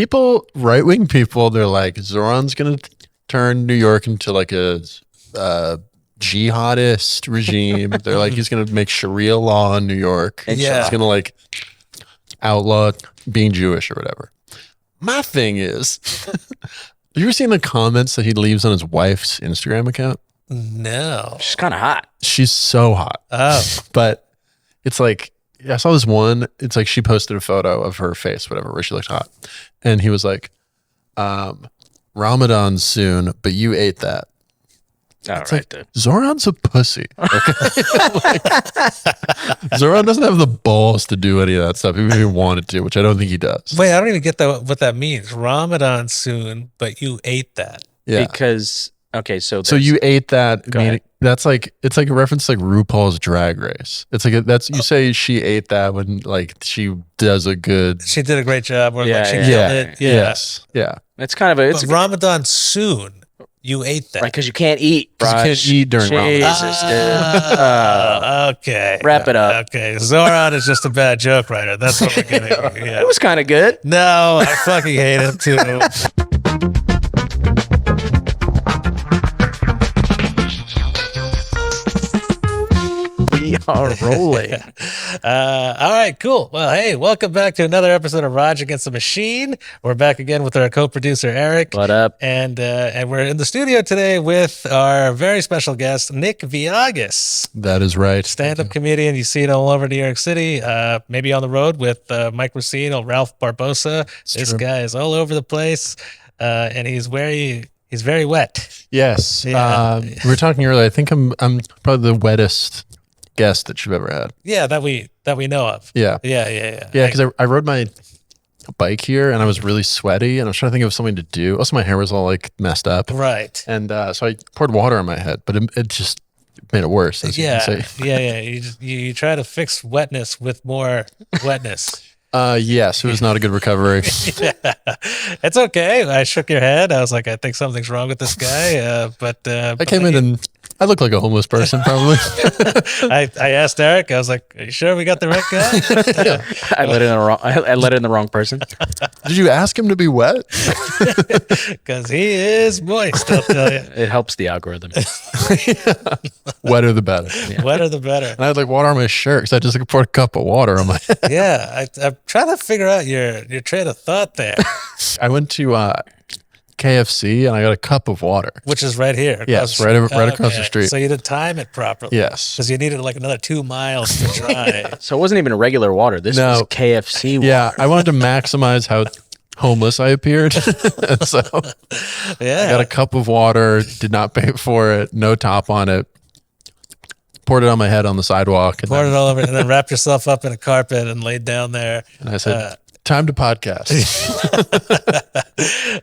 people, right-wing people, they're like, Zoron's going to turn New York into like a jihadist regime. They're like, he's going to make Sharia law in New York. And Yeah. he's going to like outlaw being Jewish or whatever. My thing is, have you ever seen the comments that he leaves on his wife's Instagram account? No. She's kind of hot. She's so hot. Oh. But it's like, I saw this one, it's like she posted a photo of her face, whatever, where she looked hot. And he was like, Ramadan soon, but you ate that. All It's right, like, dude. Zoron's a pussy. Okay? Like, Zoron doesn't have the balls to do any of that stuff, even if he wanted to, which I don't think he does. Wait, I don't even get what that means. Ramadan soon, but you ate that. Yeah. Because, okay, so You ate that, Go meaning ahead. that's like, it's like a reference to like RuPaul's Drag Race. It's like, you say she ate that when like she does a good. She did a great job. Or Yeah, like she yeah. killed it. Yeah. Yes. Yeah. it's kind of a, But Ramadan soon, you ate that. right, because you can't eat. 'Cause you Raj. can't eat during Ramadan. Jesus, dude. Okay. Wrap it up. Okay. Zoron is just a bad joke writer. That's what we're getting. Yeah. It was kind of good. No, I fucking hate him too. We are rolling. All right, cool. Well, hey, welcome back to another episode of Raj Against The Machine. We're back again with our co-producer Eric. What up? And we're in the studio today with our very special guest, Nick Viagas, That is right. stand-up comedian. You see it all over New York City, maybe on the road with Mike Racine or Ralph Barbosa. This true. guy is all over the place, and he's very wet. Yes. Yeah. We were talking earlier. I think I'm probably the wettest guest that you've ever had. Yeah, that we know of. Yeah. Yeah. Yeah, because I rode my bike here and I was really sweaty and I was trying to think of something to do. Also, my hair was all like messed up. Right. And so I poured water on my head, but it just made it worse. As Yeah, you can see. yeah. You try to fix wetness with more wetness. Yes, it was not a good recovery. It's okay. I shook your head. I was like, I think something's wrong with this guy. But I came in and I look like a homeless person, probably. I asked Eric. I was like, "Are you sure we got the right guy?" I let in the wrong person. Did you ask him to be wet? Because he is moist. I'll tell you. It helps the algorithm. Wetter the better. Wetter the better. And I had like water on my shirt because I just like, poured a cup of water on my head. Yeah, I'm trying to figure out your train of thought there, I went to KFC and I got a cup of water. which is right here. Yes, across the right across the street. So you didn't time it properly. Yes. Because you needed like another 2 miles to dry. So it wasn't even regular water. This No. was KFC water. Yeah, I wanted to maximize how homeless I appeared. And so Yeah. I got a cup of water, did not pay for it, no top on it, poured it on my head on the sidewalk. And, Poured it all over and then wrapped yourself up in a carpet and laid down there. and I said, time to podcast.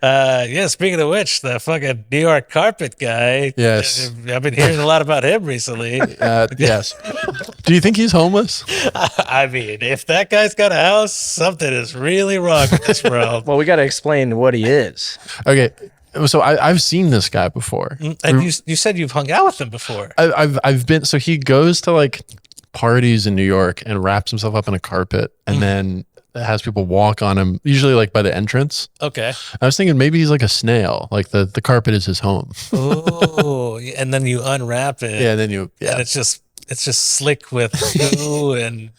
Yeah, speaking of which, the fucking New York Carpet Guy. Yes. I've been hearing a lot about him recently. Yes. Do you think he's homeless? I mean, if that guy's got a house, something is really wrong with this world. Well, we got to explain what he is. Okay. So I've seen this guy before. And you said you've hung out with him before. I've been, so he goes to like parties in New York and wraps himself up in a carpet and then has people walk on him, usually like by the entrance. Okay. I was thinking maybe he's like a snail, like the carpet is his home. Oh, and then you unwrap it. Yeah, and then And it's just slick with goo and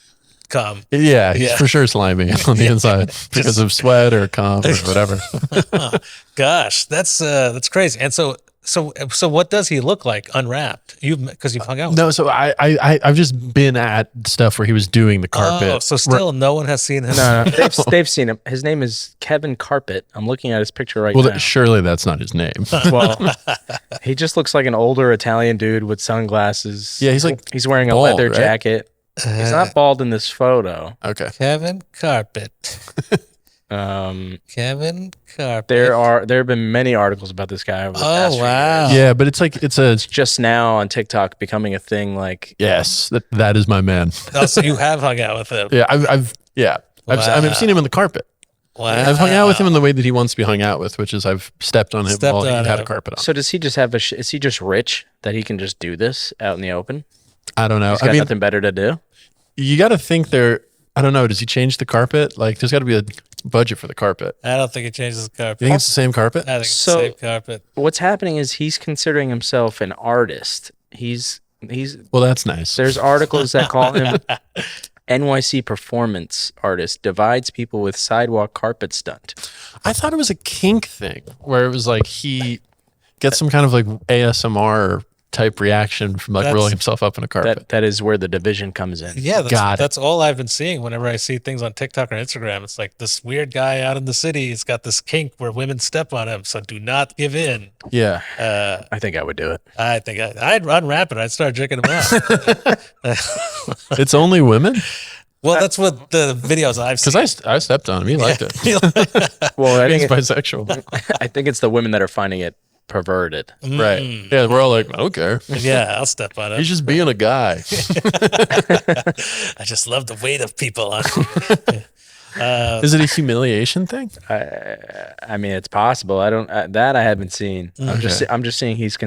cum. Yeah, he's Yeah. for sure slimy on the inside because of sweat or cum or whatever. Gosh, that's crazy. And so what does he look like unwrapped? Because you've hung out with him. No, so I've just been at stuff where he was doing the carpet. Oh, so still no one has seen him. No. They've seen him. His name is Kevin Carpet. I'm looking at his picture right Well, now. surely that's not his name. Well, he just looks like an older Italian dude with sunglasses. Yeah, he's like he's wearing a bald, leather right? jacket. He's not bald in this photo. Okay. Kevin Carpet. Um, Kevin Carpet. there have been many articles about this guy over the past Oh few wow. years. Yeah, but it's like it's Just now on TikTok becoming a thing. Like, yes, that is my man. Oh, so you have hung out with him. Yeah, I've seen him in the carpet. Wow. I've hung out with him in the way that he wants to be hung out with, which is I've stepped on him Stepped while he on had him. a carpet on. so does he just have is he just rich that he can just do this out in the open? I don't know. He's got I mean, nothing better to do. you got to think I don't know. Does he change the carpet? Like, there's got to be a budget for the carpet. I don't think it changes the carpet. You think it's the same carpet? I think it's So- the same carpet. What's happening is he's considering himself an artist. He's Well, that's nice. there's articles that call him NYC performance artist, divides people with sidewalk carpet stunt. I thought it was a kink thing where it was like he gets some kind of like ASMR type reaction from like That's- rolling himself up in a carpet. That is where the division comes in. Yeah, Got it. that's all I've been seeing whenever I see things on TikTok or Instagram. It's like this weird guy out in the city. He's got this kink where women step on him. So do not give in. Yeah. I think I would do it. I think I'd unwrap it. I'd start jerking him out. It's only women? Well, that's what the videos I've seen. Because I stepped on him. He liked it. Well, I He's think, bisexual. I think it's the women that are finding it perverted. Right. Yeah, we're all like, I don't care. Yeah, I'll step on He's it. just being a guy. I just love the weight of people on Is it a humiliation thing? I mean, it's possible. I don't that I haven't seen. I'm just saying he's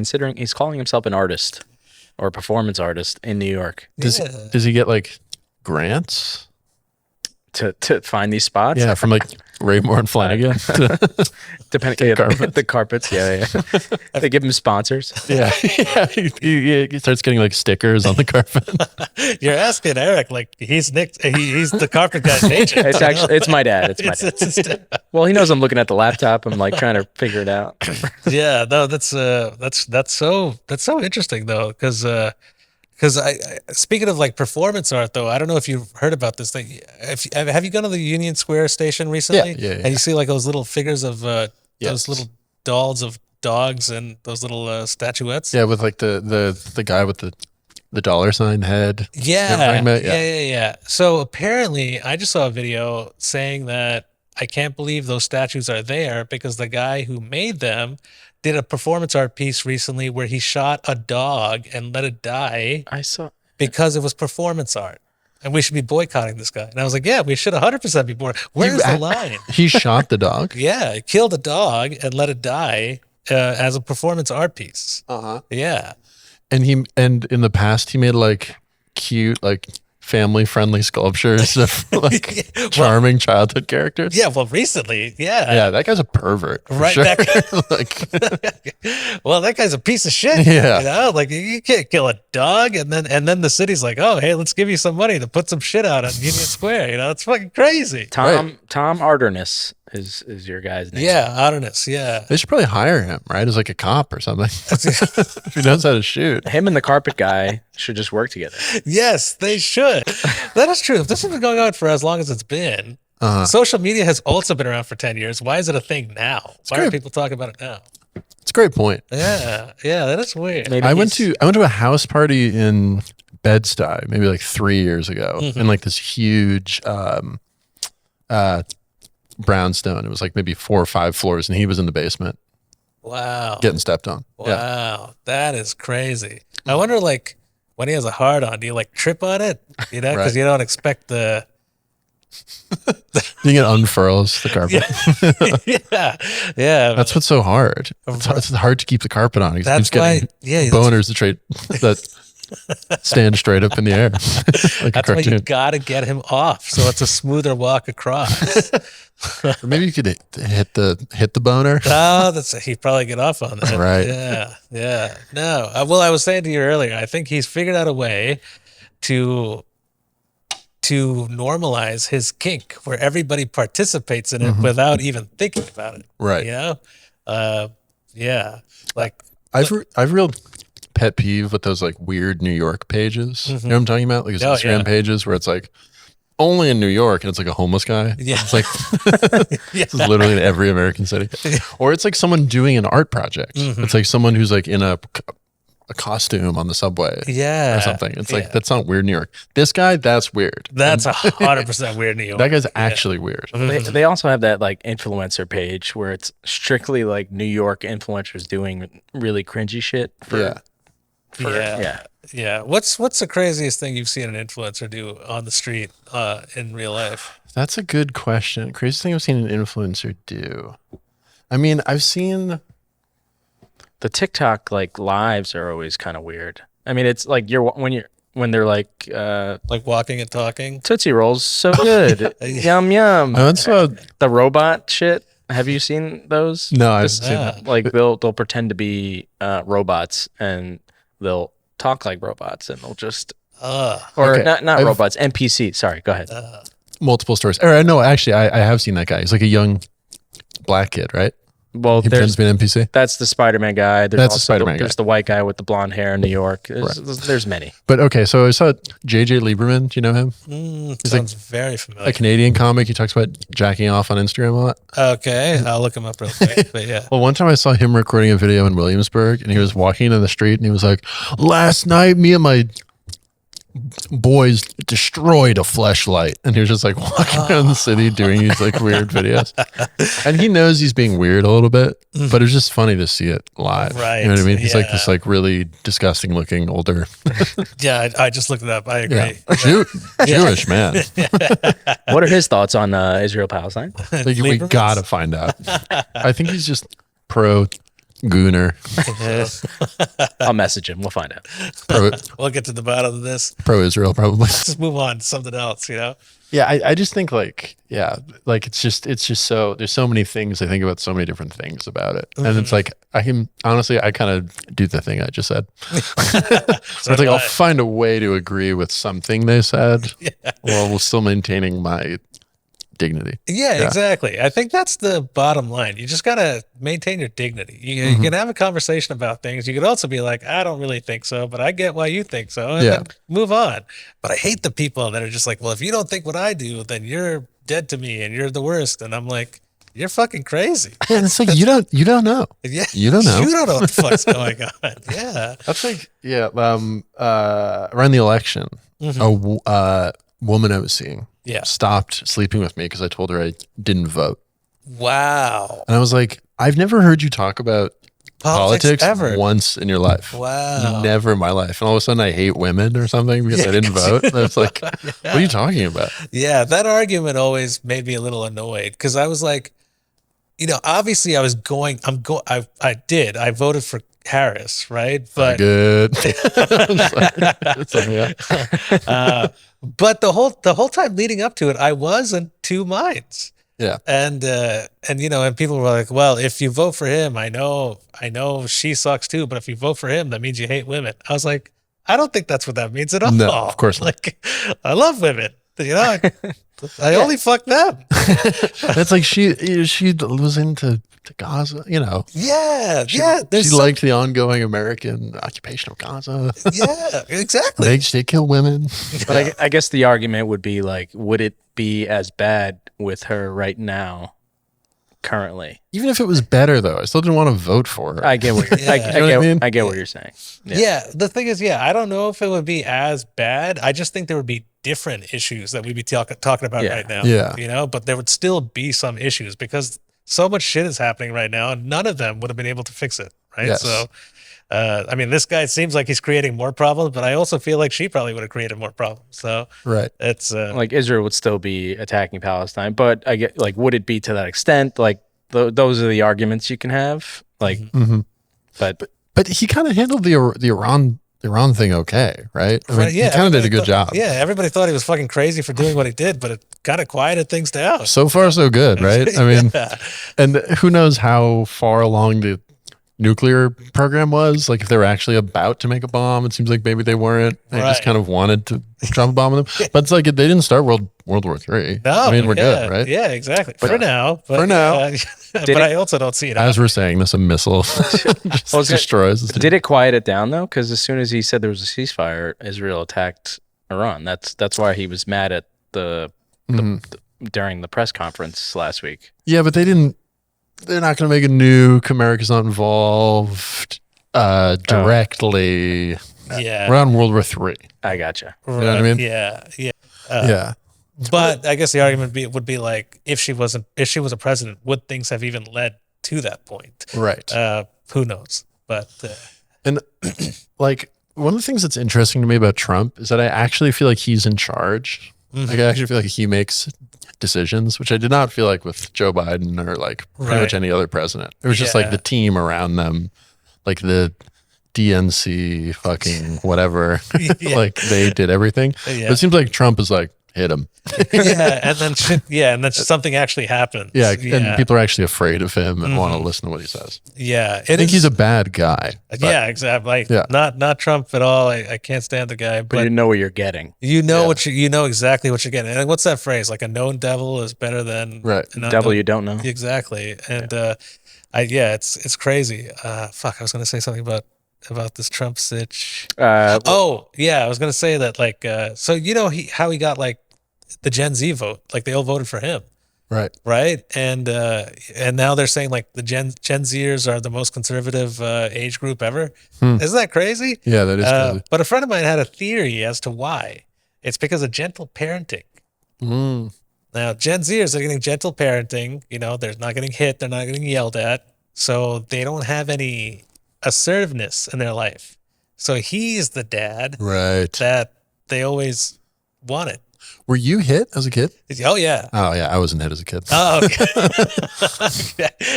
calling himself an artist or a performance artist in New York Does he get like grants? to find these spots. Yeah, from like Raymore and Flanagan. Depending the carpets. Yeah. They give him sponsors. yeah. He starts getting like stickers on the carpet. You're asking Eric like he's Nick. He's the carpet guy's agent. It's my dad. It's my dad. Well, he knows I'm looking at the laptop. I'm like trying to figure it out. Yeah, no, that's so interesting though, because I speaking of like performance art though, I don't know if you've heard about this thing. Have you gone to the Union Square station recently? Yeah. And you see like those little figures of those Yes. little dolls of dogs and those little statuettes. Yeah, with like the guy with the dollar sign head. Yeah, About? yeah. So apparently, I just saw a video saying that I can't believe those statues are there because the guy who made them did a performance art piece recently where he shot a dog and let it die I saw. because it was performance art. And we should be boycotting this guy. And I was like, yeah, we should 100% be boycotting. Where's the line? He shot the dog. Yeah, he killed a dog and let it die as a performance art piece. Uh-huh. Yeah. And in the past he made like cute, like family friendly sculptures of like charming childhood characters. Yeah, well, recently, yeah. Yeah, that guy's a pervert. For Right, sure. that Well, that guy's a piece of shit. Yeah. You know, like you can't kill a dog and then the city's like, oh, hey, let's give you some money to put some shit out on Union Square. You know, it's fucking crazy. Tom Arderness is your guy's name. Yeah, honest, yeah. They should probably hire him, right? As like a cop or something. If he knows how to shoot. Him and the carpet guy should just work together. Yes, they should. That is true. If this has been going on for as long as it's been, social media has also been around for 10 years. Why is it a thing now? Why are great. people talking about it now? It's a great point. Yeah, that is weird. Maybe I went to a house party in Bed-Stuy maybe like 3 years ago in like this huge brownstone. It was like maybe 4 or 5 floors, and he was in the basement Wow. getting stepped on. Wow, Yeah. that is crazy. I wonder, like, when he has a hard on, do you like trip on it? You know, because Right. you don't expect the. You get unfurls the carpet. yeah. That's what's so hard. It's hard to keep the carpet on. He That's keeps getting why. Yeah, boners that stand straight up in the air. Like that's a why you cartoon. gotta get him off, so it's a smoother walk across. Or maybe you could hit the boner. Oh, he'd probably get off on that. Right. Yeah. No. Well, I was saying to you earlier, I think he's figured out a way to normalize his kink where everybody participates in it without even thinking about it. Right. You know? Yeah. Like, I've real pet peeve with those like weird New York pages. You know what I'm talking about? Like those Oh, Instagram yeah. pages where it's like only in New York and it's like a homeless guy. Yeah. It's like this is literally in every American city. Or it's like someone doing an art project. It's like someone who's like in a costume on the subway. yeah. Or something. It's like that's not weird New York. This guy, that's weird. That's 100% weird New York. That guy's actually weird. They also have that like influencer page where it's strictly like New York influencers doing really cringy shit. Yeah. What's the craziest thing you've seen an influencer do on the street in real life? That's a good question. Craziest thing I've seen an influencer do. I mean, I've seen The TikTok like lives are always kind of weird. I mean, it's like when when they're like walking and talking. Tootsie Rolls, so good. Yum yum. I saw The robot shit. Have you seen those? No, I've seen that. Like they'll pretend to be robots and they'll talk like robots and they'll just not robots, NPC. Sorry, go ahead. Multiple stories. Or no, actually, I have seen that guy. He's like a young black kid, right? Well, he pretends to be an NPC. That's the Spider-Man guy. There's That's the Spider-Man guy. There's the white guy with the blonde hair in New York. There's many. But okay, so I saw JJ Lieberman. Do you know him? He's sounds very familiar. A Canadian comic. He talks about jacking off on Instagram a lot. Okay, I'll look him up real quick. But yeah. Well, one time I saw him recording a video in Williamsburg, and he was walking in the street, and he was like, "Last night, me and my boys destroyed a flashlight," and he was just like walking around the city doing these like weird videos. And he knows he's being weird a little bit, but it's just funny to see it live. Right. You know what I mean? He's like this like really disgusting looking older. Yeah, I just looked it up. I agree. Jewish man. What are his thoughts on Israel-Palestine? Like, we gotta find out. I think he's just pro Gooner. I'll message him. We'll find out. We'll get to the bottom of this. Pro Israel, probably. Let's move on to something else, you know? Yeah, I just think like it's just so there's so many things I think about, so many different things about it, and it's like I kind of do the thing I just said. So it's like I'll find a way to agree with something they said, while still maintaining my dignity. Yeah, exactly. I think that's the bottom line. You just got to maintain your dignity. You can have a conversation about things. You could also be like, I don't really think so, but I get why you think so. And then move on. But I hate the people that are just like, well, if you don't think what I do, then you're dead to me and you're the worst. And I'm like, you're fucking crazy. Yeah, it's like, you don't know. Yeah. You don't know. You don't know what the fuck's going on. Yeah. That's like, around the election, a woman I was seeing stopped sleeping with me because I told her I didn't vote. Wow. And I was like, I've never heard you talk about politics ever once in your life. Wow. Never in my life. And all of a sudden I hate women or something because I didn't vote. And I was like, what are you talking about? Yeah, that argument always made me a little annoyed because I was like, you know, obviously I voted for Harris, right? But good. But the whole time leading up to it, I was in two minds. Yeah. And you know, and people were like, well, if you vote for him, I know she sucks too, but if you vote for him, that means you hate women. I was like, I don't think that's what that means at all. No, of course not. Like, I love women. You know, I only fuck them. That's like she was into Gaza, you know. Yeah, She liked the ongoing American occupation of Gaza. Yeah, exactly. They kill women. But I guess the argument would be like, would it be as bad with her right now, currently? Even if it was better, though, I still didn't want to vote for her. I get what you're, I get what you're saying. Yeah, the thing is, I don't know if it would be as bad. I just think there would be different issues that we'd be talking about right now. Yeah. You know, but there would still be some issues because so much shit is happening right now and none of them would have been able to fix it. Right. Yes. So, I mean, this guy seems like he's creating more problems, but I also feel like she probably would have created more problems. So it's like Israel would still be attacking Palestine, but I get like, would it be to that extent? Like those are the arguments you can have. Like, but he kind of handled the Iran thing okay, right? I mean, he kind of did a good job. Yeah, everybody thought he was fucking crazy for doing what he did, but it kind of quieted things down. So far, so good, right? I mean, and who knows how far along the nuclear program was? Like, if they were actually about to make a bomb, it seems like maybe they weren't. They just kind of wanted to drop a bomb on them. But it's like they didn't start World War III. No, I mean, we're good, right? Yeah, exactly. For now. But I also don't see it. As we're saying this, a missile just destroys. Did it quiet it down though? Because as soon as he said there was a ceasefire, Israel attacked Iran. That's why he was mad at the during the press conference last week. Yeah, but they didn't. They're not going to make a nuke. America's not involved directly. We're on World War III. I gotcha. You know what I mean? Yeah. But I guess the argument would be like, if she was a president, would things have even led to that point? Right. Who knows? But and like one of the things that's interesting to me about Trump is that I actually feel like he's in charge. Like, I actually feel like he makes decisions, which I did not feel like with Joe Biden or like pretty much any other president. It was just like the team around them, like the DNC fucking whatever. Yeah. Like they did everything. Yeah. But it seems like Trump is like, hit him. and then something actually happens. Yeah, and people are actually afraid of him and want to listen to what he says. Yeah, I think he's a bad guy. Yeah, exactly. Like, not Trump at all. I can't stand the guy. But you know what you're getting. You know you know exactly what you're getting. And what's that phrase? Like a known devil is better than a devil you don't know. Exactly. And it's crazy. Fuck, I was gonna say something about this Trump sitch. I was gonna say that like so you know how he got like the Gen Z vote, like they all voted for him, right, and now they're saying like the Gen Zers are the most conservative age group ever. Isn't that crazy? Yeah, that is crazy. But a friend of mine had a theory as to why. It's because of gentle parenting. Now Gen Zers are getting gentle parenting. You know, they're not getting hit, they're not getting yelled at, so they don't have any assertiveness in their life. So he's the dad that they always wanted. Were you hit as a kid? Oh yeah. Oh yeah, I wasn't hit as a kid. Oh, okay.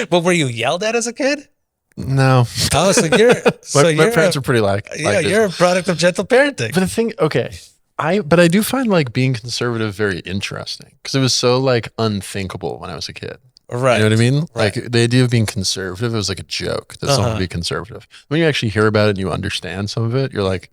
But were you yelled at as a kid? No. Oh, so my parents are pretty like you're a product of gentle parenting. But the thing, I do find like being conservative very interesting because it was so like unthinkable when I was a kid. Right. You know what I mean? Right. Like the idea of being conservative, it was like a joke that someone would be conservative. When you actually hear about it and you understand some of it, you're like,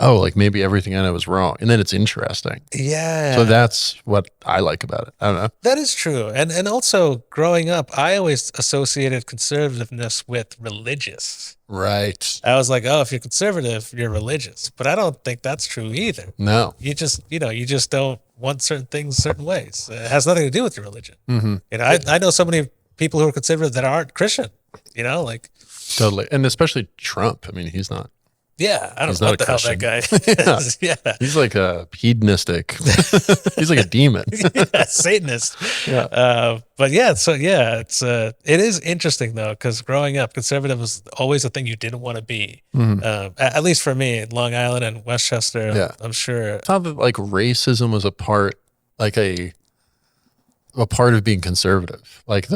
oh, like maybe everything I know is wrong. And then it's interesting. Yeah. So that's what I like about it. I don't know. That is true. And also growing up, I always associated conservativeness with religious. Right. I was like, oh, if you're conservative, you're religious. But I don't think that's true either. No. You just don't want certain things certain ways. It has nothing to do with your religion. You know, I know so many people who are conservative that aren't Christian, you know, like. Totally. And especially Trump. I mean, he's not. Yeah, I don't know what the hell that guy is. Yeah. He's like a hedonistic. He's like a demon. Satanist. Yeah. But yeah, so yeah, it is interesting though, because growing up, conservative was always a thing you didn't want to be. At least for me, Long Island and Westchester, I'm sure. I thought that like racism was a part of being conservative. Like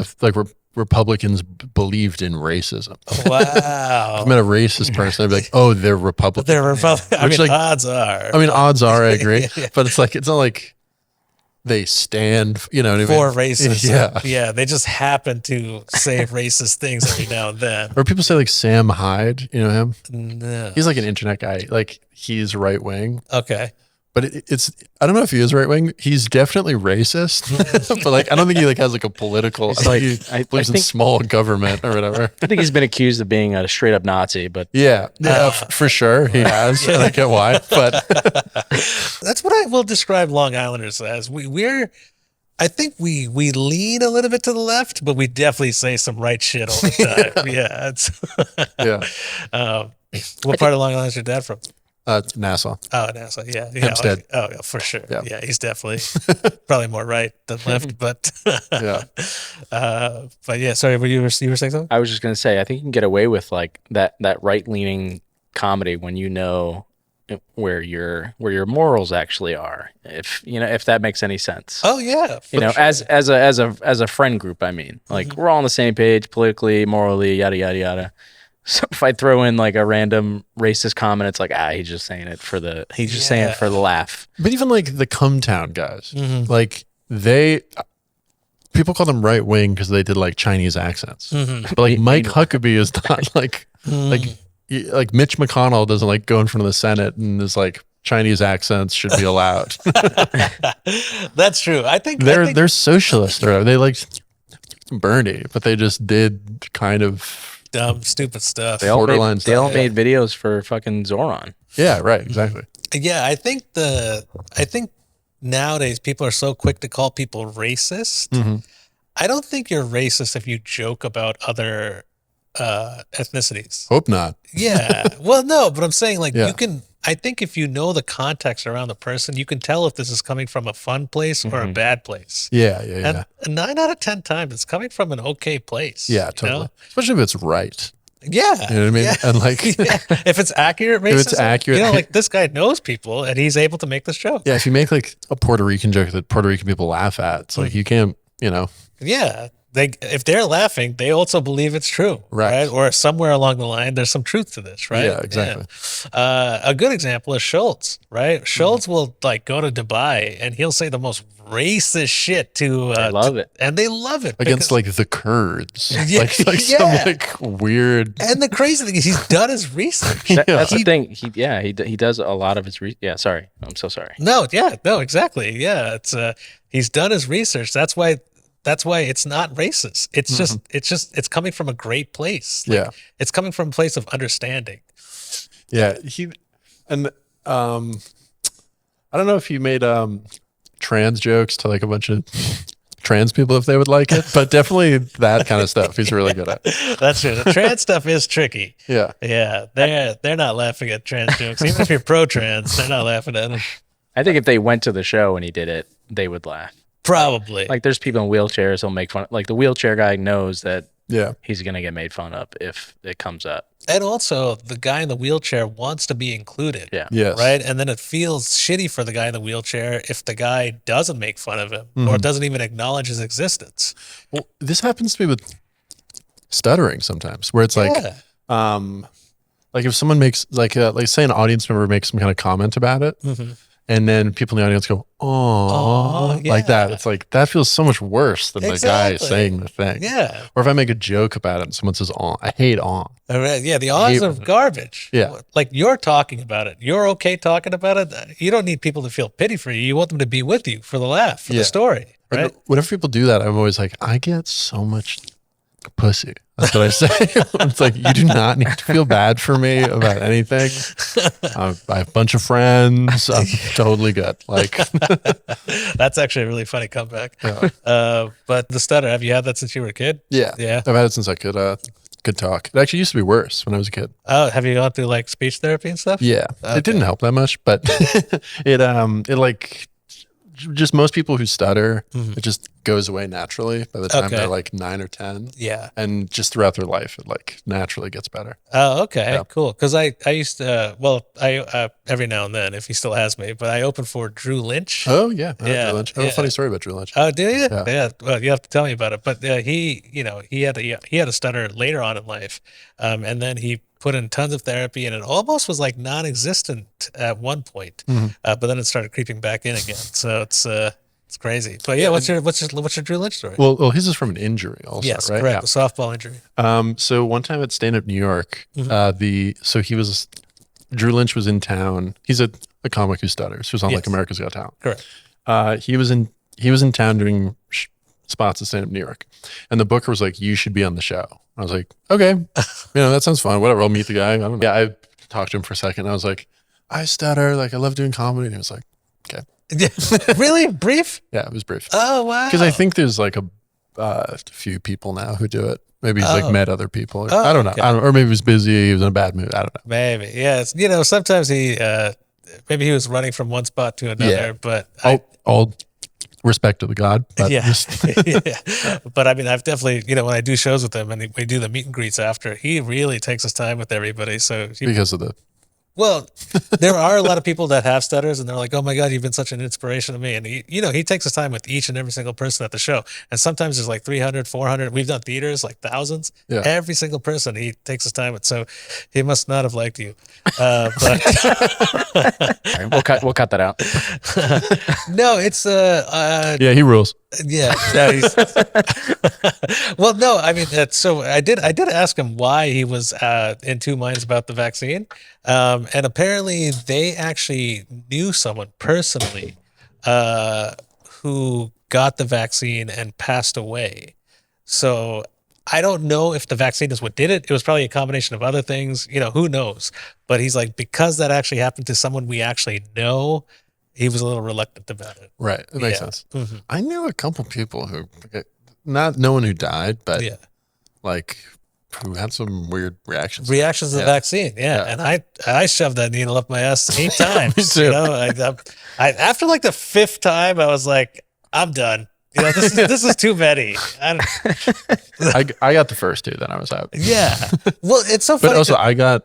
Republicans believed in racism. Wow. If I met a racist person, I'd be like, oh, they're Republican. They're Republican. I mean, like, odds are. I agree. But it's not like they stand, you know what I mean? For racism. Yeah. They just happen to say racist things every now and then. Or people say like Sam Hyde, you know him? No. He's like an internet guy. Like he's right wing. Okay. But I don't know if he is right wing. He's definitely racist, but like I don't think he like has like a political. He believes in small government or whatever. I think he's been accused of being a straight up Nazi, but for sure he has. I don't get why, but that's what I will describe Long Islanders as. I think we lean a little bit to the left, but we definitely say some right shit all the time. What part of Long Island is your dad from? Nassau. Oh, Nassau. Yeah. Hempstead. Yeah, for sure. Yeah, he's definitely probably more right than left, but but yeah. Sorry, you were saying something? I was just gonna say, I think you can get away with like that right leaning comedy when you know where your morals actually are. If that makes any sense. Oh yeah. As a friend group, I mean, like we're all on the same page politically, morally, yada yada yada. So if I throw in like a random racist comment, it's like, he's just saying it for the laugh. But even like the Cometown guys, like people call them right wing because they did like Chinese accents. But like Mike Huckabee is not like Mitch McConnell doesn't like go in front of the Senate and is like Chinese accents should be allowed. That's true. I think they're socialists or they like Bernie, but they just did kind of dumb, stupid stuff. They all made videos for fucking Zoron. Yeah, right, exactly. Yeah, I think nowadays people are so quick to call people racist. I don't think you're racist if you joke about other ethnicities. Hope not. Yeah. Well, no, but I'm saying like you can. I think if you know the context around the person, you can tell if this is coming from a fun place or a bad place. Yeah. And 9 out of 10 times, it's coming from an okay place. Yeah, totally. You know? Especially if it's right. Yeah. You know what I mean? Yeah. And like, if it's accurate racism, if it's accurate, like this guy knows people and he's able to make this joke. Yeah. If you make like a Puerto Rican joke that Puerto Rican people laugh at, it's like you can't, Yeah. if they're laughing, they also believe it's true, right? Or somewhere along the line, there's some truth to this, right? Yeah, exactly. Yeah. A good example is Schultz, right? Schultz will like go to Dubai and he'll say the most racist shit to. I love it, and they love it against like the Kurds, Yeah, like some like weird. And the crazy thing is, he's done his research. That's the thing. He does a lot of his. Sorry, I'm so sorry. No, exactly. Yeah, it's he's done his research. That's why it's not racist. It's just it's coming from a great place. Like, it's coming from a place of understanding. Yeah, I don't know if he made trans jokes to like a bunch of trans people if they would like it, but definitely that kind of stuff he's really good at. That's true. The trans stuff is tricky. Yeah. They're not laughing at trans jokes. Even if you're pro-trans, they're not laughing at them. I think if they went to the show and he did it, they would laugh. Probably. Like there's people in wheelchairs who'll make fun of, like the wheelchair guy knows that he's gonna get made fun of if it comes up. And also the guy in the wheelchair wants to be included. Yeah. Yes. Right. And then it feels shitty for the guy in the wheelchair if the guy doesn't make fun of him or doesn't even acknowledge his existence. Well, this happens to me with stuttering sometimes, where it's like if someone makes like say an audience member makes some kind of comment about it. And then people in the audience go, "Oh, like that." It's like that feels so much worse than the guy saying the thing. Yeah. Or if I make a joke about it and someone says, "Oh," I hate "oh." Yeah, the awes are garbage. Yeah. Like you're talking about it. You're okay talking about it. You don't need people to feel pity for you. You want them to be with you for the laugh, for the story. Right. And whenever people do that, I'm always like, I get so much pussy. That's what I say. It's like, you do not need to feel bad for me about anything. I have a bunch of friends. I'm totally good. Like, that's actually a really funny comeback. But the stutter, have you had that since you were a kid? Yeah. I've had it since I could talk. It actually used to be worse when I was a kid. Oh, have you gone through like speech therapy and stuff? Yeah. It didn't help that much, but it like just most people who stutter, it just goes away naturally by the time they're like 9 or 10. Yeah. And just throughout their life, it like naturally gets better. Oh, okay. Yeah. Cool. Because I used to, I every now and then, if he still has me, but I opened for Drew Lynch. Oh, yeah. Drew Lynch. I have a funny story about Drew Lynch. Oh, do you? Yeah. Well, you have to tell me about it. But he had a stutter later on in life. And then he put in tons of therapy, and it almost was like non-existent at one point, but then it started creeping back in again. So it's crazy. But yeah, what's your Drew Lynch story? Well, his is from an injury also, yes, right? Correct, Yeah. a softball injury. So one time at Stand Up New York, Drew Lynch was in town. He's a comic who stutters, who's on like America's Got Talent. Correct. He was in town doing spots at Stand Up New York, and the booker was like, "You should be on the show." I was like, "Okay, that sounds fun. Whatever, I'll meet the guy." I don't know. Yeah, I talked to him for a second. I was like, "I stutter. Like, I love doing comedy." And he was like, "Okay." Really brief? Yeah, it was brief. Oh wow! Because I think there's like a few people now who do it. Maybe he's like met other people. I don't know. Or maybe he was busy. He was in a bad mood. I don't know. Maybe. Yeah. Sometimes maybe he was running from one spot to another. Yeah. But all respect to the God. But yeah. But I mean, I've definitely, when I do shows with him and we do the meet and greets after, he really takes his time with everybody. So because of the. Well, there are a lot of people that have stutters and they're like, "Oh my God, you've been such an inspiration to me." And he takes his time with each and every single person at the show. And sometimes there's like 300, 400. We've done theaters, like thousands. Yeah. Every single person he takes his time with. So he must not have liked you. But right, we'll cut that out. No, it's yeah, he rules. Yeah. Well, no, I mean, so I did ask him why he was in two minds about the vaccine. And apparently they actually knew someone personally who got the vaccine and passed away. So I don't know if the vaccine is what did it. It was probably a combination of other things, who knows? But he's like, because that actually happened to someone we actually know, he was a little reluctant about it. Right. It makes sense. Mm-hmm. I knew a couple people who, not no one who died, but like who had some weird reactions. To the vaccine. Yeah. And I shoved that needle up my ass 8 times. Me too. I after like the 5th time, I was like, I'm done. This is too many. I got the first two, then I was out. Yeah. Well, it's so funny. But also, I got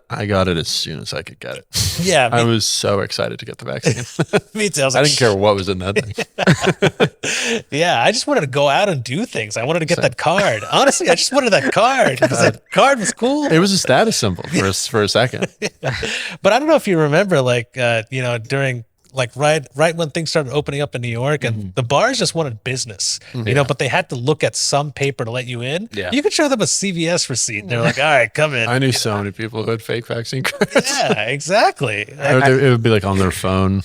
it as soon as I could get it. Yeah. I was so excited to get the vaccine. Me too. I didn't care what was in that thing. Yeah, I just wanted to go out and do things. I wanted to get that card. Honestly, I just wanted that card because that card was cool. It was a status symbol for a second. But I don't know if you remember, during right when things started opening up in New York, and the bars just wanted business, but they had to look at some paper to let you in. Yeah. You could show them a CVS receipt, and they're like, "All right, come in." I knew so many people who had fake vaccine cards. Yeah, exactly. It would be like on their phone.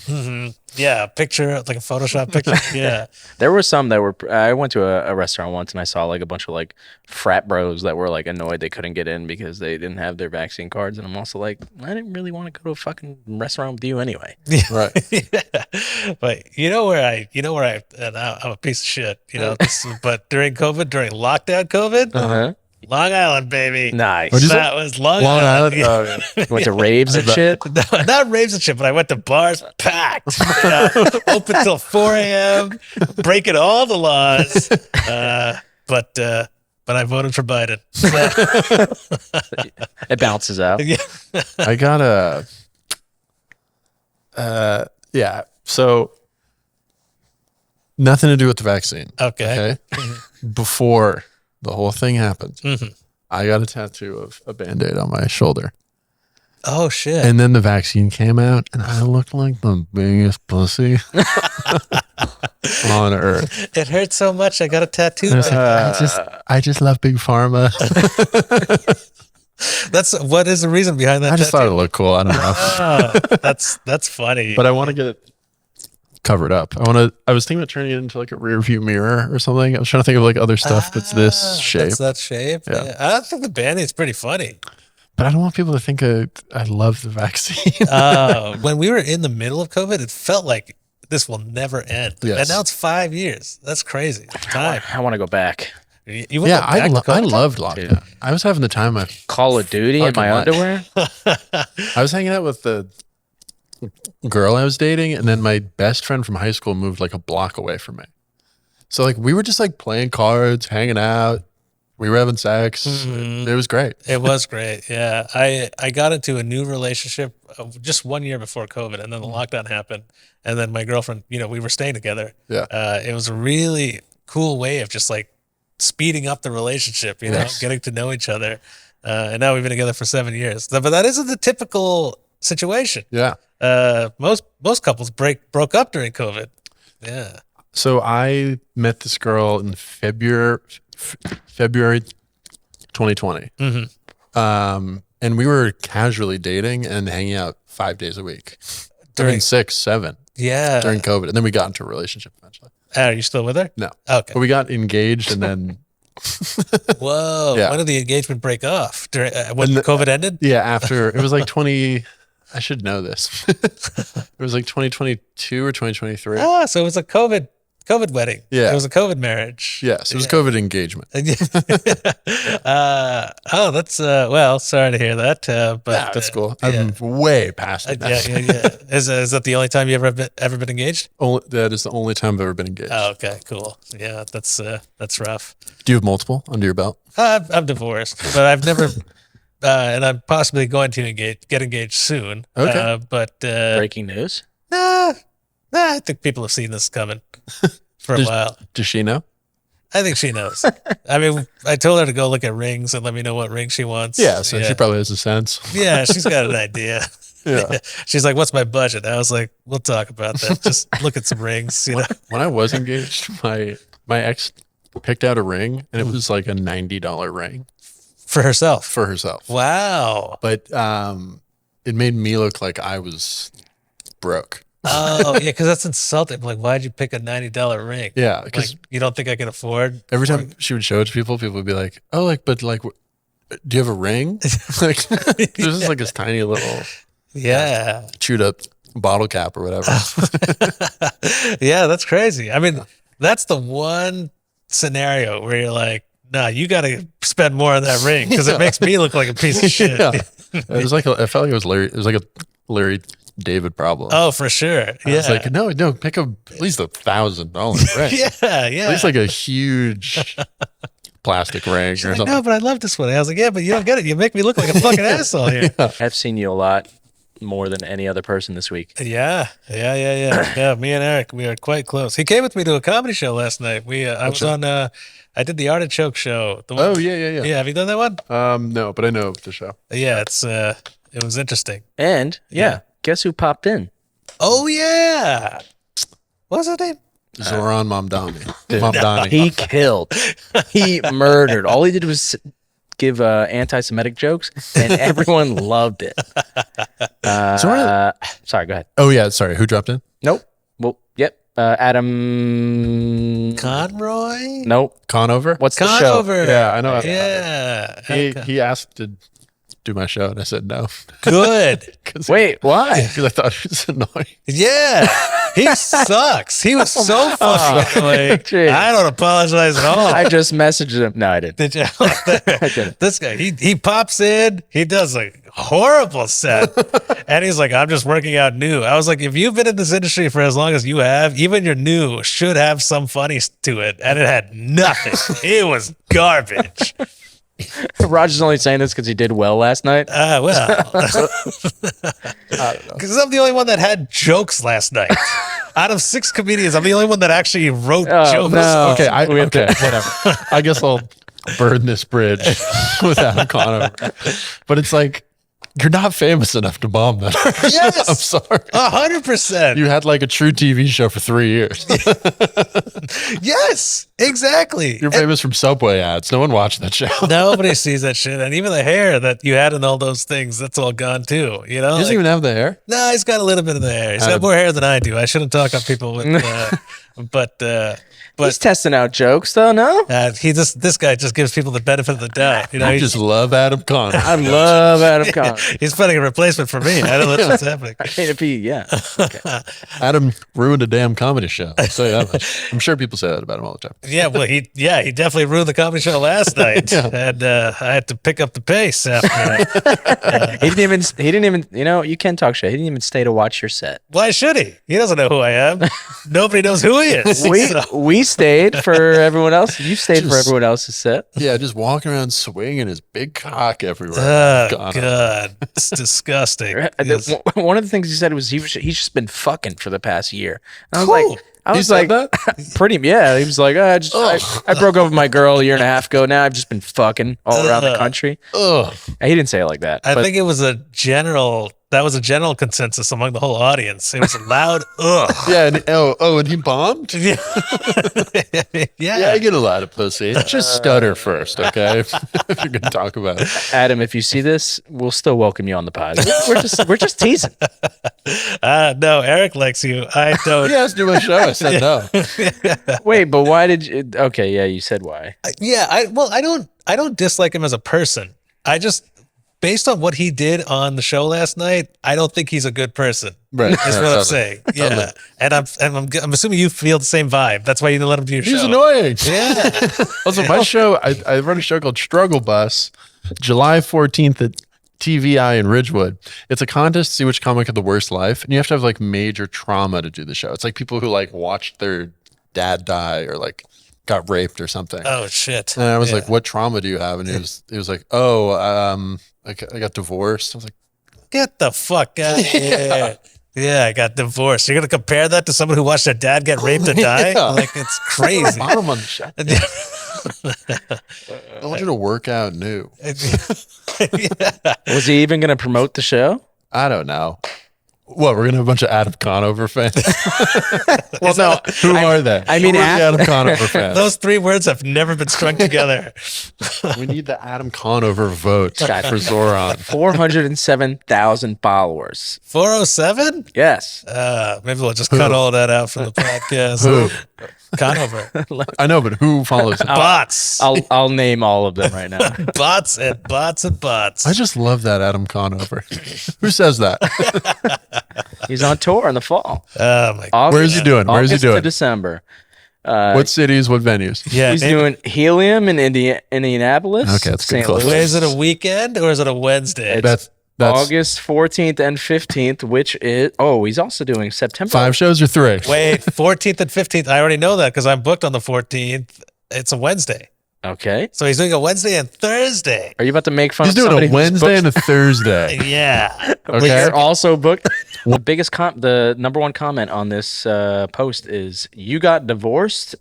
Yeah, a picture, like a Photoshop picture. Yeah. There were some that were. I went to a restaurant once and I saw like a bunch of like frat bros that were like annoyed they couldn't get in because they didn't have their vaccine cards. And I'm also like, I didn't really want to go to a fucking restaurant with you anyway. Right. Yeah. But I'm a piece of shit. But during lockdown COVID. Long Island, baby. Nice. That was Long Island. Oh, yeah. Went to raves and shit. No, not raves and shit, but I went to bars packed. Open till 4 a.m. Breaking all the laws. But I voted for Biden. It bounces out. Yeah. I got so nothing to do with the vaccine. Okay. Before the whole thing happened, I got a tattoo of a Band-Aid on my shoulder. Oh, shit. And then the vaccine came out, and I looked like the biggest pussy on earth. It hurt so much, I got a tattoo. And I was like, I just love Big Pharma. What is the reason behind that? I just tattoo? thought it looked cool. I don't know. That's funny. But I want to get it covered up. I was thinking about turning it into like a rear view mirror or something. I was trying to think of like other stuff that's this shape. That's that shape. Yeah. I think the Band-Aid's pretty funny. But I don't want people to think I love the vaccine. When we were in the middle of COVID, it felt like this will never end. Yes. And now it's 5 years. That's crazy. Time. I want to go back. You went back to I COVID? loved lockdown. I was having the time of Call of Duty in my fucking life. underwear. I was hanging out with the girl I was dating, and then my best friend from high school moved like a block away from me. So like we were just like playing cards, hanging out. We were having sex. It was great. It was great. Yeah. I got into a new relationship just 1 year before COVID, and then the lockdown happened. And then my girlfriend, we were staying together. Yeah. It was a really cool way of just like speeding up the relationship, Yes. getting to know each other. And now we've been together for 7 years. But that isn't the typical situation. Yeah. Most couples broke up during COVID. Yeah. So I met this girl in February 2020. And we were casually dating and hanging out 5 days a week. During 6, 7 Yeah. during COVID. And then we got into a relationship eventually. Are you still with her? No. Okay. But we got engaged and then Whoa. Yeah. When did the engagement break off? When COVID ended? yeah, after it was like I should know this. It was like 2022 or 2023. Ah, so it was a COVID wedding. Yeah. It was a COVID marriage. Yes, it was COVID engagement. That's sorry to hear that. But Yeah, that's cool. I'm way past it. yeah. Is that the only time you ever been engaged? That is the only time I've ever been engaged. Oh, okay, cool. Yeah, that's rough. Do you have multiple under your belt? I'm divorced, but I've never, and I'm possibly going to get engaged soon. Okay. But Breaking news. nah, I think people have seen this coming for a while. Does she know? I think she knows. I mean, I told her to go look at rings and let me know what ring she wants. Yeah, so she probably has a sense. Yeah, she's got an idea. Yeah. She's like, "What's my budget?" I was like, "We'll talk about that. Just look at some rings." When I was engaged, my ex picked out a ring, and it was like a $90 ring For herself. for herself. Wow. But it made me look like I was broke. Oh, yeah, because that's insulting. Like, why'd you pick a $90 ring? Yeah, because Like, you don't think I can afford? every time she would show it to people would be like, "Oh, like, but like, do you have a ring?" Like, this is like this tiny little Yeah. chewed up bottle cap or whatever. Yeah, that's crazy. I mean, that's the one scenario where you're like, "Nah, you got to spend more on that ring because it makes me look like a piece of shit." Yeah. It was like I felt like it was Larry. It was like a Larry David problem. Oh, for sure. I was like, no, pick up at least $1,000 ring. yeah. At least like a huge plastic ring or something. No, but I love this one. I was like, yeah, but you don't get it. You make me look like a fucking asshole here. I've seen you a lot more than any other person this week. Yeah. Me and Eric, we are quite close. He came with me to a comedy show last night. I was on. I did the Artichoke show. The one, Oh yeah. Yeah, have you done that one? No, but I know the show. Yeah, it was interesting. And guess who popped in? Oh yeah, what's his name? Zoron Mamdani. He killed. He murdered. All he did was give anti-Semitic jokes, and everyone loved it. Sorry, go ahead. Oh yeah, sorry. Who dropped in? Nope. Well, yep. Adam Conroy. Nope. Conover. What's the show? Conover. Yeah, I know. Yeah. He asked to do my show, and I said no. Good. Wait, why? Because I thought it was annoying. Yeah. He sucks. He was so funny. Like, I don't apologize at all. I just messaged him. No, I didn't. Did you? I didn't. This guy, he pops in, he does a horrible set, and he's like, I'm just working out new. I was like, if you've been in this industry for as long as you have, even your new should have some funny to it, and it had nothing. It was garbage. Raj is only saying this because he did well last night. Well, because I'm the only one that had jokes last night. Out of 6 comedians, I'm the only one that actually wrote jokes. No. Okay, whatever. I guess I'll burn this bridge with Adam Conover. But it's like, you're not famous enough to bomb that. Yes, I'm sorry. 100%. You had like a true TV show for 3 years. Yes, exactly. You're famous from Subway ads. No one watched that show. Nobody sees that shit, and even the hair that you had in all those things, that's all gone too. You know, He doesn't even have the hair. no, he's got a little bit of the hair. He's got more hair than I do. I shouldn't talk on people with, but He's testing out jokes, though. No, this guy just gives people the benefit of the doubt. You know, I just love Adam Conover. I love Adam Conover. he's finding a replacement for me. I don't know what's happening. I mean, if he, yeah. Okay. Adam ruined a damn comedy show. I'll say that much. I'm sure people say that about him all the time. Yeah, well, he definitely ruined the comedy show last night, and I had to pick up the pace after that. He didn't even. You know, you can talk shit. He didn't even stay to watch your set. Why should he? He doesn't know who I am. Nobody knows who he is. We stayed for everyone else. You stayed for everyone else's set. Yeah, just walking around swinging his big cock everywhere. Oh, God. It's disgusting. One of the things he said was he's just been fucking for the past year. And I was Cool. like, I was like, pretty, yeah. He was like, I broke up with my girl a year and a half ago. Now I've just been fucking all around the country. Ugh. He didn't say it like that. I think it was a general consensus among the whole audience. It was a loud ugh. Yeah, and he bombed? Yeah. Yeah, I get a lot of pussy. Just stutter first, okay? If you're going to talk about it. Adam, if you see this, we'll still welcome you on the pod. We're just teasing. No, Eric likes you. I don't. He asked me my show. I said no. Wait, but why did you? Okay, yeah, you said why. Yeah, I don't dislike him as a person. I just, based on what he did on the show last night, I don't think he's a good person. Right. That's what I'm saying. Yeah. And I'm assuming you feel the same vibe. That's why you didn't let him do your show. He's annoying. Yeah. Also, my show, I run a show called Struggle Bus, July 14th at TVI in Ridgewood. It's a contest to see which comic had the worst life, and you have to have like major trauma to do the show. It's like people who like watched their dad die or like got raped or something. Oh shit. And I was like, "What trauma do you have?" And he was like, "Oh, I got divorced." I was like, get the fuck out of here. Yeah, I got divorced. You're gonna compare that to someone who watched their dad get raped and die? Yeah. Like, it's crazy. bottom on the shot. I want you to work out new. Was he even going to promote the show? I don't know. What, we're gonna have a bunch of Adam Conover fans? Well, no. Who are they? I mean, Who are the Adam Conover fans. Those 3 words have never been strung together. We need the Adam Conover vote for Zoron. 407,000 followers. 407? Yes. Maybe we'll just cut all that out from the podcast. Who? Conover. I know, but who follows him? Bots. I'll name all of them right now. Bots and bots and bots. I just love that Adam Conover. Who says that? He's on tour in the fall. Oh my God. Where's he doing? Where's he August doing? to December. What cities? What venues? Yeah, He's doing Helium in Indianapolis. Okay, that's good. St. Close. Louis. Is it a weekend or is it a Wednesday? That's August 14th and 15th, which is he's also doing September. 5 shows or 3? Wait, 14th and 15th. I already know that because I'm booked on the 14th. It's a Wednesday. Okay. So he's doing a Wednesday and Thursday. Are you about to make fun He's of somebody doing a Wednesday and a Thursday. Yeah. Okay. You're also booked. The number one comment on this post is "You got divorced?" !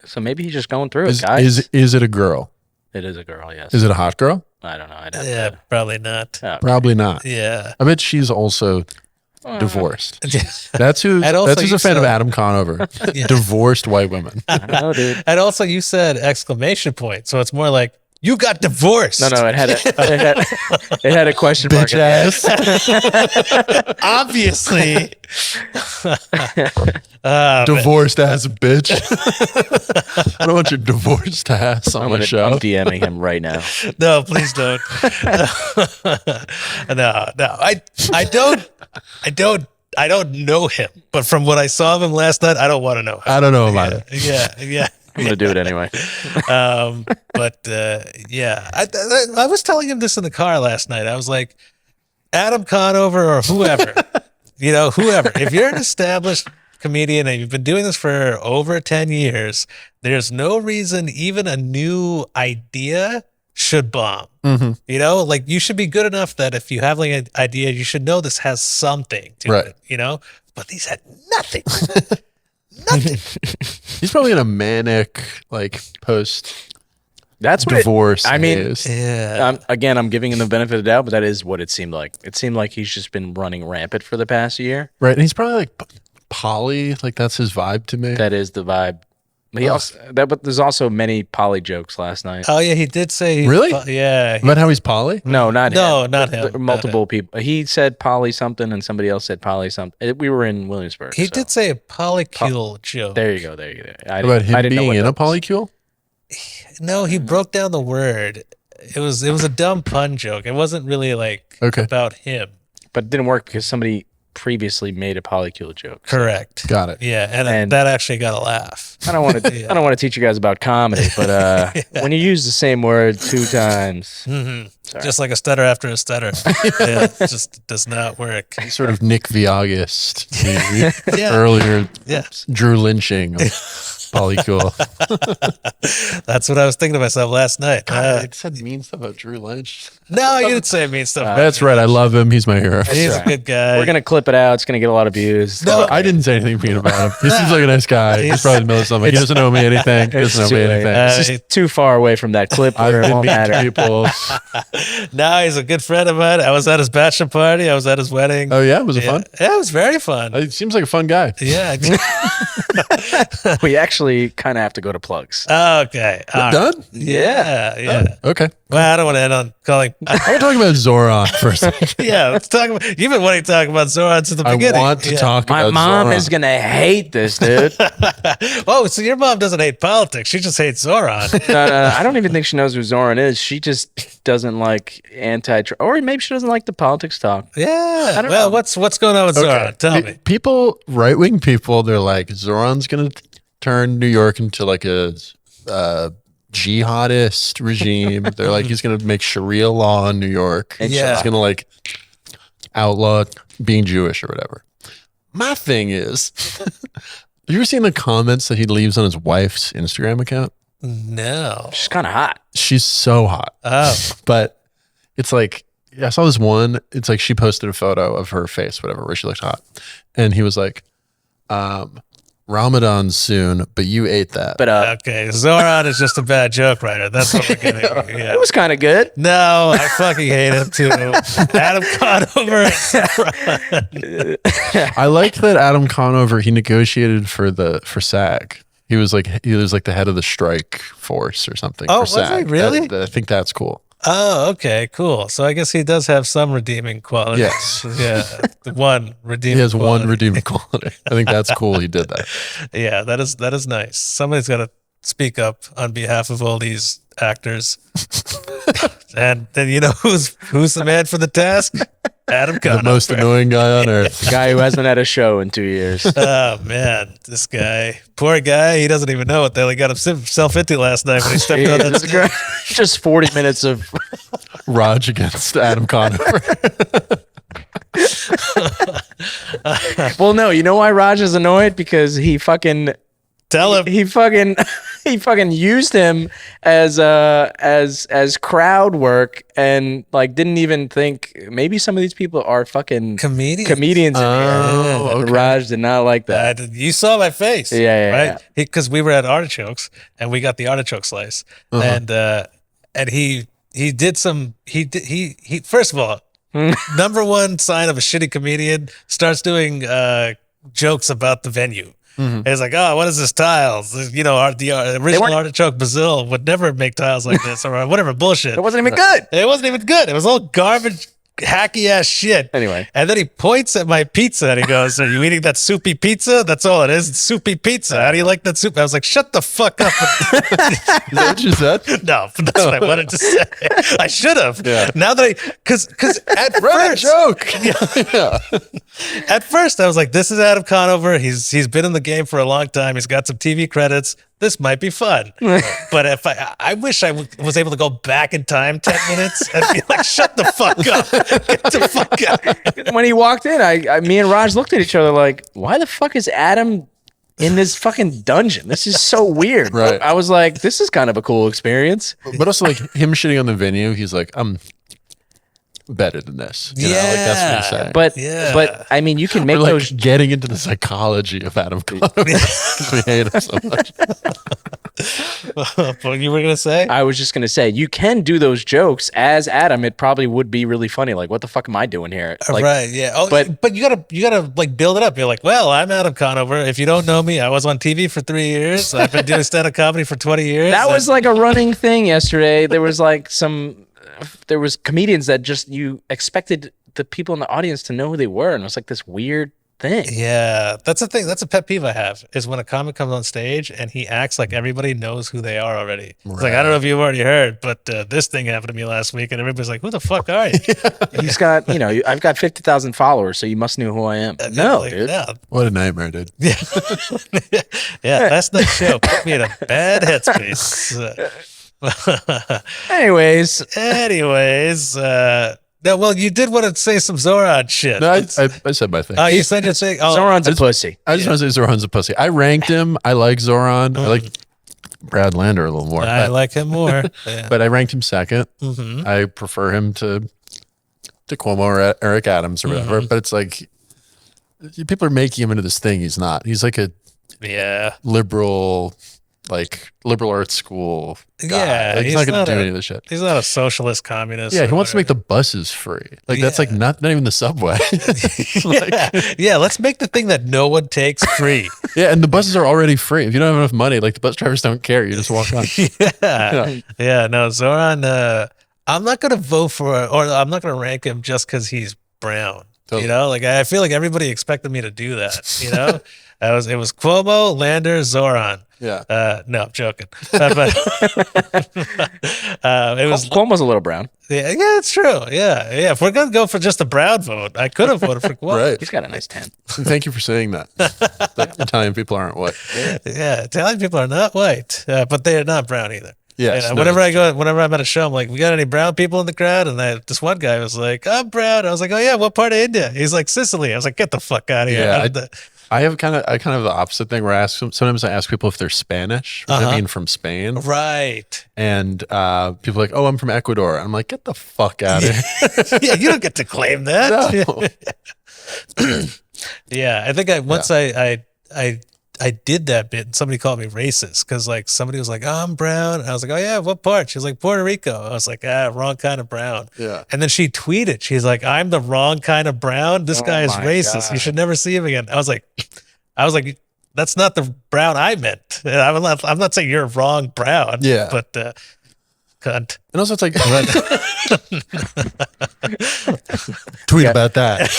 So maybe he's just going through it, guys. Is it a girl? It is a girl, yes. Is it a hot girl? I don't know. Yeah, probably not. Okay. Probably not. Yeah. I bet she's also divorced. That's And also who's you a fan of said- Adam Conover. Yeah. Divorced white women. I don't know, dude. And also you said ! So it's more like, you got divorced. No, it had a question mark. Bitch ass. Obviously. Divorced ass bitch. I don't want your divorced ass on my show. I'm DMing him right now. No, please don't. No. I don't know him, but from what I saw of him last night, I don't want to know him. I don't know about it. Yeah. I'm gonna do it anyway. Yeah, I was telling him this in the car last night. I was like, Adam Conover or whoever, whoever. If you're an established comedian and you've been doing this for over 10 years, there's no reason even a new idea should bomb. Mm-hmm. Like you should be good enough that if you have like an idea, you should know this has something to it, But these had nothing. Nothing. He's probably in a manic, like, post That's what divorce. I mean, phase. Yeah. I'm giving him the benefit of the doubt, but that is what it seemed like. It seemed like he's just been running rampant for the past year. Right. And he's probably like poly. Like, that's his vibe to me. That is the vibe. But there's also many poly jokes last night. Oh yeah, he did say. Really? Yeah. About how he's poly? No, not him. No, not him. There were multiple people. He said poly something, and somebody else said poly something. We were in Williamsburg. He did say a polycule joke. There you go. About him being in a polycule? No, he broke down the word. It was a dumb pun joke. It wasn't really like about him. But it didn't work because somebody previously made a polycule joke. Correct. Got it. Yeah, and that actually got a laugh. I don't want to. I don't want to teach you guys about comedy, but when you use the same word 2 times, just like a stutter after a stutter, it just does not work. Sort of Nick Viagas earlier. Yes. Drew lynching of Polycule. That's what I was thinking to myself last night. I said mean stuff about Drew Lynch. No, you didn't say mean stuff. That's right. I love him. He's my hero. He's a good guy. we're gonna clip it out. It's gonna get a lot of views. No, I didn't say anything mean about him. He seems like a nice guy. He's probably in the middle of something. He doesn't know me anything. He doesn't know me anything. It's just too far away from that clip. I've Where it been won't mean matter. to people. No, he's a good friend of mine. I was at his bachelor party. I was at his wedding. Oh, yeah? Was it fun? Yeah, it was very fun. He seems like a fun guy. Yeah. We actually kind of have to go to plugs. Okay. All right. Done? Yeah. Okay. Well, I don't want to end on calling. I want to talk about Zoron for a second. Yeah, let's talk about. You've been wanting to talk about Zoron since the I beginning. want to talk My about mom Zoron. is gonna hate this, dude. Oh, so your mom doesn't hate politics. She just hates Zoron. No, I don't even think she knows who Zoron is. She just doesn't like or maybe she doesn't like the politics talk. Yeah. don't Well, know. what's going on with Zoron? Tell me. People, right-wing people, they're like, Zoron's going to turn New York into like a jihadist regime. They're like, he's going to make Sharia law in New York. And Yeah. he's going to like outlaw being Jewish or whatever. My thing is, have you ever seen the comments that he leaves on his wife's Instagram account? No. She's kind of hot. She's so hot. Oh. But it's like, I saw this one, it's like she posted a photo of her face, whatever, where she looked hot. And he was like, Ramadan's soon, but you ate that. But Okay. Zoron is just a bad joke writer. That's what we're getting. Yeah. it was kind of good. No, I fucking hate him too. Adam Conover. I liked that Adam Conover, he negotiated for SAG. He was like the head of the strike force or something. Oh, for was SAG. he? Really? I think that's cool. Oh, okay, cool. So I guess he does have some redeeming qualities. Yes. Yeah. The one redeeming He has quality. one redeeming quality. I think that's cool. He did that. Yeah, that is nice. Somebody's got to speak up on behalf of all these actors. And then you know who's the man for the task? Adam The Conover. most annoying guy on earth. The guy who hasn't had a show in 2 years. Oh man, this guy, poor guy. He doesn't even know what the hell he got himself into last night when he stepped on that stage. Just 40 minutes of Raj Against Adam Conover. Well, no, you know why Raj is annoyed? Because he fucking Tell him. he fucking he fucking used him as crowd work and like didn't even think maybe some of these people are fucking Comedians. comedians. Oh, And okay. Raj did not like that. You saw my face. Yeah, right? Because we were at Artichokes and we got the artichoke slice. And he did some, he first of all, number one sign of a shitty comedian starts doing jokes about the venue. And it's like, oh, what is this tiles? You know, the original Artichoke Brazil would never make tiles like this or whatever bullshit. It wasn't even good. It wasn't even good. It was all garbage, hacky ass shit. Anyway. And then he points at my pizza and he goes, are you eating that soupy pizza? That's all it is. It's soupy pizza. How do you like that soup? I was like, shut the fuck up. Is that what you said? No, that's what I wanted to say. I should have. Yeah. Now that because at first, joke. yeah. At first I was like, this is Adam Conover. He's been in the game for a long time. He's got some TV credits. This might be fun. But if I wish I was able to go back in time 10 minutes and be like, shut the fuck up. Get the fuck out. When he walked in, me and Raj looked at each other like, why the fuck is Adam in this fucking dungeon? This is so weird. Right. I was like, this is kind of a cool experience. But also like him shitting on the venue, he's like, I'm better than this. You know, like that's what he's saying. But I mean, you can make We're like those. getting into the psychology of Adam Conover because we hate him so much. What you were gonna say? I was just gonna say, you can do those jokes as Adam. It probably would be really funny. Like, what the fuck am I doing here? Like, Right, yeah. Oh, but- but you gotta like build it up. You're like, well, I'm Adam Conover. If you don't know me, I was on TV for 3 years. I've been doing stand-up comedy for 20 years. that was like a running thing yesterday. There was like there was comedians that just you expected the people in the audience to know who they were, and it was like this weird thing. Yeah, that's a thing. That's a pet peeve I have is when a comic comes on stage and he acts like everybody knows who they are already. It's like, I don't know if you've already heard, but this thing happened to me last week, and everybody's like, who the fuck are you? He's got, I've got 50,000 followers, so you must know who I am. No, Like, dude. Yeah. What a nightmare, dude. Yeah. Yeah, last night's show put me in a bad headspace. Anyways, No, well, you did want to say some Zoron shit. No, I said my thing. Oh, you said you'd say, oh, Zoron's a pussy. I just want to say Zoran's a pussy. I ranked him. I like Zoran. I like Brad Lander a little more. I like him more. Yeah. But I ranked him second. I prefer him to Cuomo or Eric Adams or whatever. But it's like people are making him into this thing he's not. He's like a liberal arts school guy. Yeah, Like, he's not going to do any of this shit. He's not a socialist communist. Yeah, or he wants to make whatever. the buses free. Like that's like not even the subway. Yeah, let's make the thing that no one takes free. Yeah, and the buses are already free. If you don't have enough money, like the bus drivers don't care. You just walk on. Yeah, no, Zoran, I'm not going to vote for, or I'm not going to rank him just because he's brown. Totally. You know, like I feel like everybody expected me to do that, you know? It was Cuomo, Lander, Zoran. Yeah. No, I'm joking. But it was Cuomo's a little brown. yeah, it's true. Yeah. If we're gonna go for just a brown vote, I could have voted for Cuomo. Right. He's got a nice tan. Thank you for saying that. That Italian people aren't white. Yeah, Italian people are not white, but they are not brown either. Yes, And no, whenever I'm at a show, I'm like, we got any brown people in the crowd? And this one guy was like, I'm brown. I was like, oh yeah, what part of India? He's like, Sicily. I was like, get the fuck out of here. Yeah, I have kind of the opposite thing where sometimes I ask people if they're Spanish, or I mean from Spain. Right. And people are like, oh, I'm from Ecuador. I'm like, get the fuck out of here. Yeah, you don't get to claim that. No. Yeah, I think I did that bit and somebody called me racist because like somebody was like, oh, I'm brown. And I was like, oh yeah, what part? She was like, Puerto Rico. I was like, wrong kind of brown. Yeah. And then she tweeted, she's like, I'm the wrong kind of brown. This guy is my racist. God. You should never see him again. I was like, that's not the brown I meant. I'm not saying you're wrong brown. Yeah. But cunt. And also, it's like, tweet about that.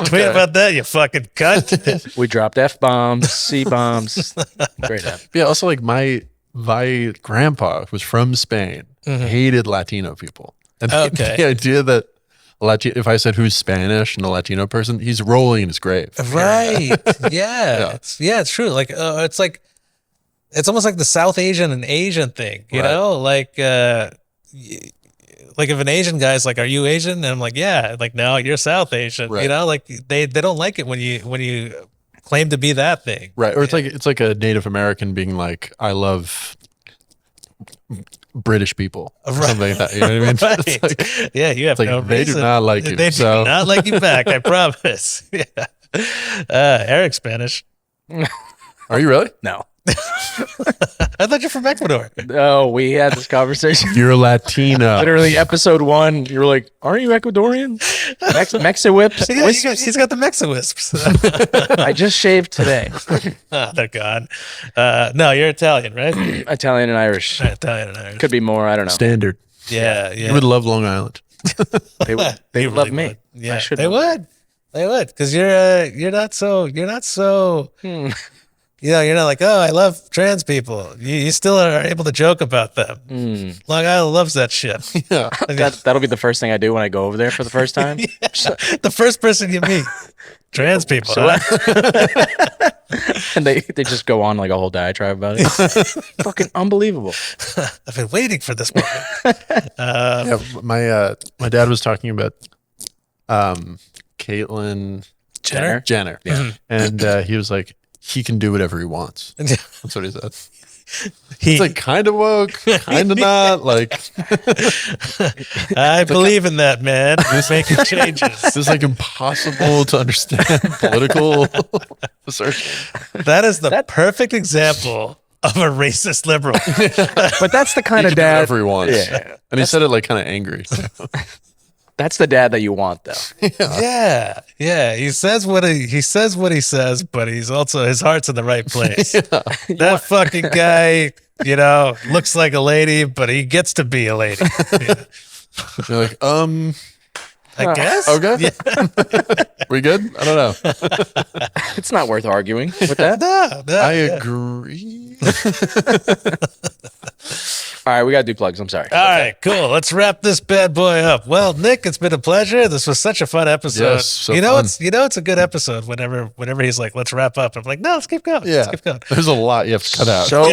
Tweet about that, you fucking cunt. We dropped F-bombs, C-bombs. Great app. Yeah. Also, like my grandpa was from Spain, hated Latino people. And Okay. the idea that if I said who's Spanish and a Latino person, he's rolling in his grave. Right. Yeah. It's true. Like, it's like, it's almost like the South Asian and Asian thing, you Right. know, like, like if an Asian guy's like, "Are you Asian?" and I'm like, "Yeah," like, "No, you're South Asian." Right. You know, like they don't like it when you claim to be that thing. Right. Or it's like a Native American being like, I love British people. Or something like that. You know what I mean? Right. It's like, Yeah, you have like, no they do reason. not like you. They do So not like you back, I promise. Yeah. Eric's Spanish. are you really? No. I thought you're from Ecuador. No, we had this conversation. You're Latino. Literally, episode 1, you were like, "Aren't you Ecuadorian?" Mexi whips. Yeah, he's got the Mexiwisps. I just shaved today. Oh, they're gone. No, you're Italian, right? Italian and Irish. Italian and Irish. Could be more. I don't know. Standard. Yeah. You would love Long Island. They You love really me. would. Yeah, I should they love would. They would, because you're not so. You know, you're not like, "Oh, I love trans people." You still are able to joke about them. Long Island loves that shit. Yeah. That'll be the first thing I do when I go over there for the first time. The first person you meet, trans people. So- huh? And they just go on like a whole diatribe about it. Fucking unbelievable. I've been waiting for this moment. Yeah, my dad was talking about Caitlyn Jenner. Yeah. And he was like, he can do whatever he wants. That's what he said. It's like kind of woke, kind of not. Like, I believe in that, man. He's making changes. it's like impossible to understand political assertion. That is the perfect example of a racist liberal. But that's the kind He of can do dad. whatever he wants. Yeah. And he said it like kind of angry. That's the dad that you want, though. Yeah. He says what he says, but he's also, his heart's in the right place. That fucking guy, you know, looks like a lady, but he gets to be a lady. Yeah. You're like, I guess. okay. Yeah. We good? I don't know. It's not worth arguing with that. No, I yeah. agree. All right, we got to do plugs. I'm sorry. All right, cool. Let's wrap this bad boy up. Well, Nick, it's been a pleasure. This was such a fun episode. Yes, so fun. fun. It's a good episode whenever he's like, "Let's wrap up." I'm like, "No, let's keep going." Yeah. Let's keep going. There's a lot you have to cut out. So,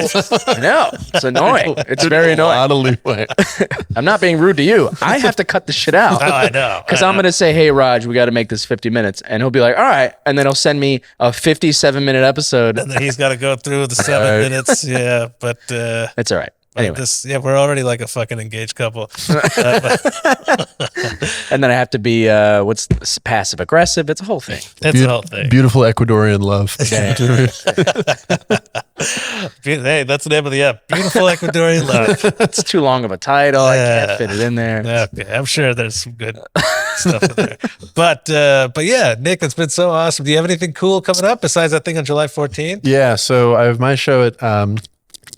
I know. It's annoying. It's very a annoying. lot of leeway. I'm not being rude to you. I have to cut the shit out. Oh, I know. Because I'm going to say, "Hey, Raj, we got to make this 50 minutes." And he'll be like, "All right." And then he'll send me a 57-minute episode. And then he's got to go through the 7 All right. minutes. Yeah, but It's all right. Anyway. we're already like a fucking engaged couple. And then I have to be, passive aggressive. It's a whole thing. That's the whole thing. Beautiful Ecuadorian love. Hey, that's the name of the app. Beautiful Ecuadorian love. It's too long of a title. I Yeah. can't fit it in there. Okay, I'm sure there's some good stuff in there. But yeah, Nick, it's been so awesome. Do you have anything cool coming up besides that thing on July 14th? Yeah, so I have my show at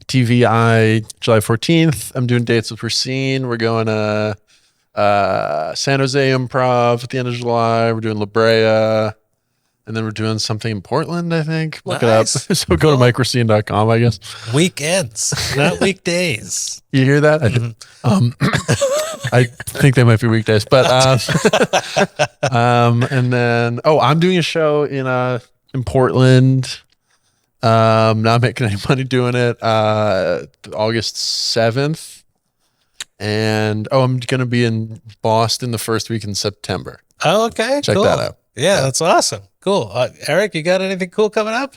TVI July 14th. I'm doing dates with Racine. We're going to San Jose Improv at the end of July. We're doing La Brea. And then we're doing something in Portland, I think. Look Nice. it up. So go to MikeRacine.com, I guess. Weekends, not weekdays. You hear that? I think they might be weekdays. But and then I'm doing a show in Portland. Not making any money doing it. August 7th. And I'm gonna be in Boston the first week in September. Oh, okay. Check cool. that out. Yeah, that's awesome. Cool. Eric, you got anything cool coming up?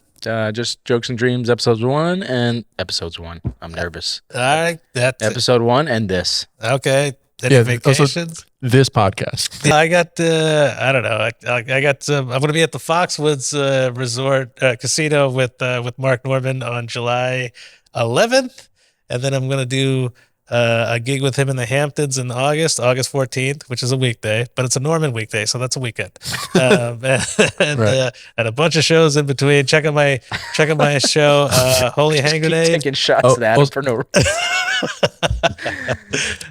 Just Jokes and Dreams, episodes 1 and episodes 1. I'm nervous. All right. That's Episode 1 and this. okay. Any Yeah, vacations? This podcast. I got, I don't know. I got, I'm going to be at the Foxwoods Resort Casino with Mark Norman on July 11th. And then I'm going to do a gig with him in the Hamptons in August 14th, which is a weekday, but it's a Norman weekday. So that's a weekend. And Right. and a bunch of shows in between. Check out my show, Holy Hand Keep Grenade. taking shots Oh, at Adam also- for no reason.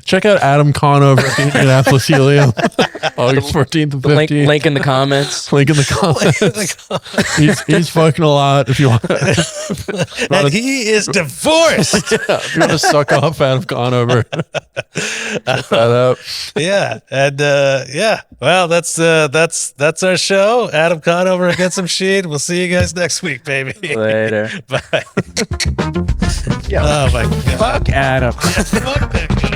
Check out Adam Conover at the Indianapolis Helium. August 14th and 15th. Link in the comments. Link in the comments. he's fucking a lot if you want. And he is divorced. If you want to suck off Adam Conover. Check that out. Yeah, and yeah. Well, that's our show. Adam Conover Against The Machine. We'll see you guys next week, baby. Later. Bye. Yo, Oh my god. fuck Adam. Fuck that guy.